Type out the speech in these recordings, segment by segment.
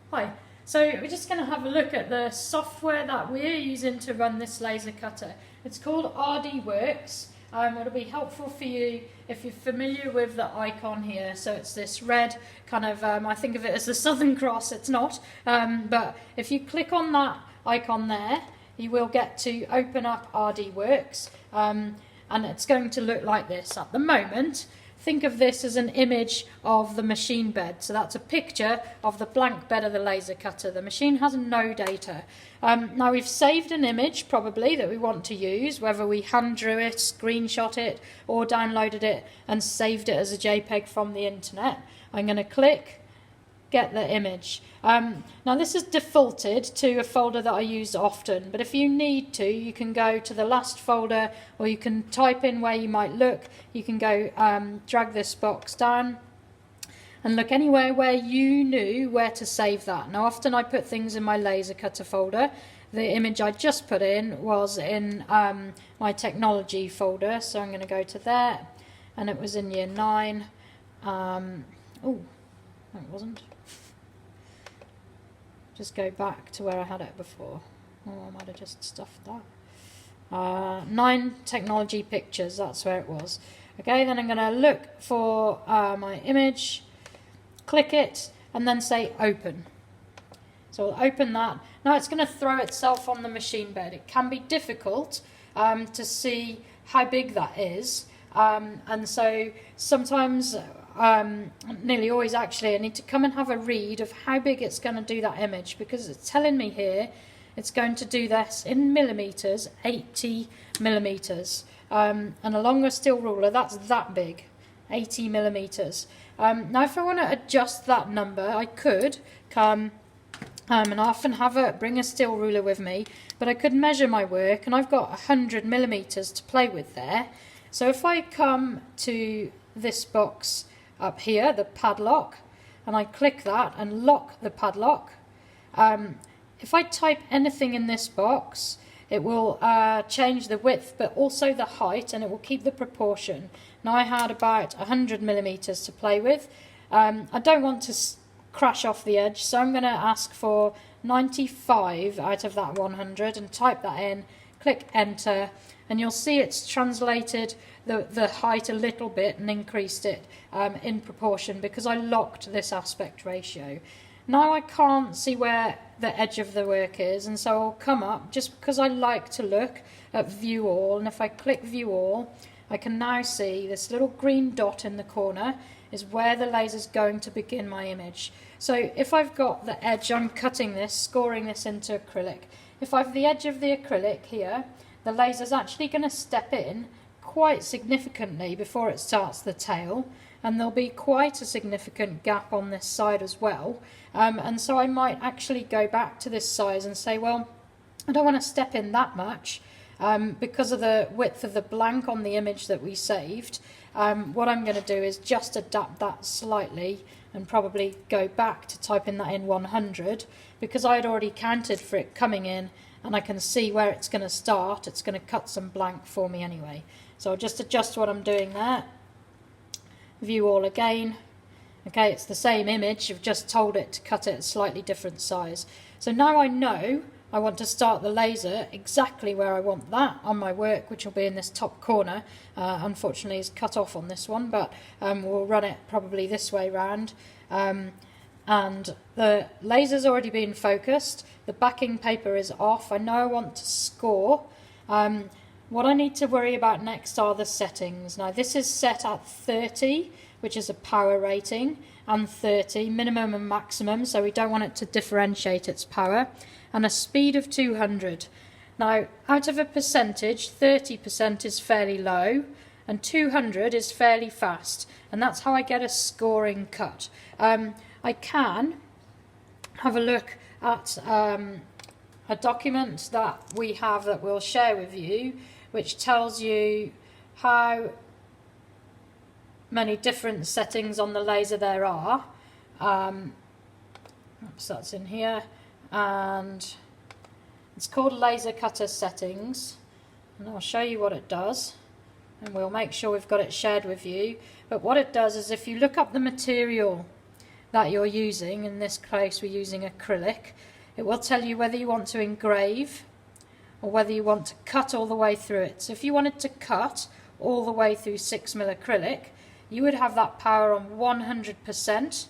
Hi, so we're just going to have a look at the software that we're using to run this laser cutter. It's called RDWorks. It'll be helpful for you if you're familiar with the icon here. So it's this red kind of, I think of it as the Southern Cross, it's not. But if you click on that icon there, you will get to open up RDWorks. And it's going to look like this. At the moment, think of this as an image of the machine bed. So that's a picture of the blank bed of the laser cutter. The machine has no data. Now we've saved an image probably that we want to use, whether we hand drew it, screenshot it, or downloaded it and saved it as a JPEG from the internet. I'm going to click get the image. Now this is defaulted to a folder that I use often, but if you need to, you can go to the last folder, or you can type in where you might look. You can go drag this box down and look anywhere where you knew where to save that. Now often I put things in my laser cutter folder. The image I just put in was in my technology folder, so I'm going to go to there, and it was in year 9. Oh, no it wasn't. Just go back to where I had it before. Oh, I might have just stuffed that. 9 technology pictures, that's where it was. Okay, then I'm going to look for my image, click it, and then say open. So I'll open that. Now it's going to throw itself on the machine bed. It can be difficult to see how big that is. And so sometimes, nearly always actually, I need to come and have a read of how big it's going to do that image, because it's telling me here it's going to do this in millimeters, 80 millimeters. And along a steel ruler, that's that big, 80 millimeters. Now if I want to adjust that number, I could come and I often bring a steel ruler with me, but I could measure my work, and I've got 100 millimeters to play with there. So if I come to this box up here, the padlock, and I click that and lock the padlock, if I type anything in this box, it will change the width but also the height, and it will keep the proportion. Now I had about 100 millimeters to play with. I don't want to crash off the edge, so I'm going to ask for 95 out of that 100 and type that in, click enter, and you'll see it's translated the height a little bit and increased it in proportion, because I locked this aspect ratio. Now I can't see where the edge of the work is, and so I'll come up, just because I like to look at view all, and if I click view all, I can now see this little green dot in the corner is where the laser's going to begin my image. So if I've got the edge, I'm cutting this, scoring this into acrylic. If I've the edge of the acrylic here, the laser's actually going to step in quite significantly before it starts the tail, and there'll be quite a significant gap on this side as well. And so I might actually go back to this size and say, well, I don't want to step in that much because of the width of the blank on the image that we saved. What I'm going to do is just adapt that slightly and probably go back to typing that in 100, because I had already counted for it coming in, and I can see where it's going to start. It's going to cut some blank for me anyway. So I'll just adjust what I'm doing there. View all again. Okay, it's the same image. I've just told it to cut it a slightly different size. So now I know I want to start the laser exactly where I want that on my work, which will be in this top corner. Unfortunately, it's cut off on this one, but we'll run it probably this way round. And the laser's already been focused. The backing paper is off. I know I want to score. What I need to worry about next are the settings. Now this is set at 30, which is a power rating, and 30, minimum and maximum, so we don't want it to differentiate its power, and a speed of 200. Now out of a percentage, 30% is fairly low, and 200 is fairly fast, and that's how I get a scoring cut. I can have a look at a document that we have that we'll share with you, which tells you how many different settings on the laser there are. Oops, that's in here, and it's called Laser Cutter Settings, and I'll show you what it does, and we'll make sure we've got it shared with you. But what it does is, if you look up the material that you're using. In this case we're using acrylic. It will tell you whether you want to engrave or whether you want to cut all the way through it. So if you wanted to cut all the way through 6mm acrylic, you would have that power on 100%,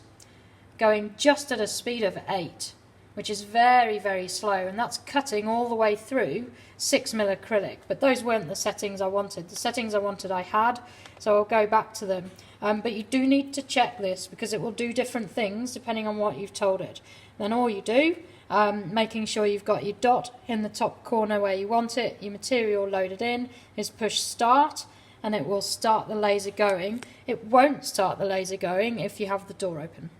going just at a speed of 8, which is very, very slow, and that's cutting all the way through 6mm acrylic. But those weren't the settings I wanted. The settings I wanted I had, so I'll go back to them. But you do need to check this because it will do different things depending on what you've told it. Then all you do, making sure you've got your dot in the top corner where you want it, your material loaded in, is push start, and it will start the laser going. It won't start the laser going if you have the door open.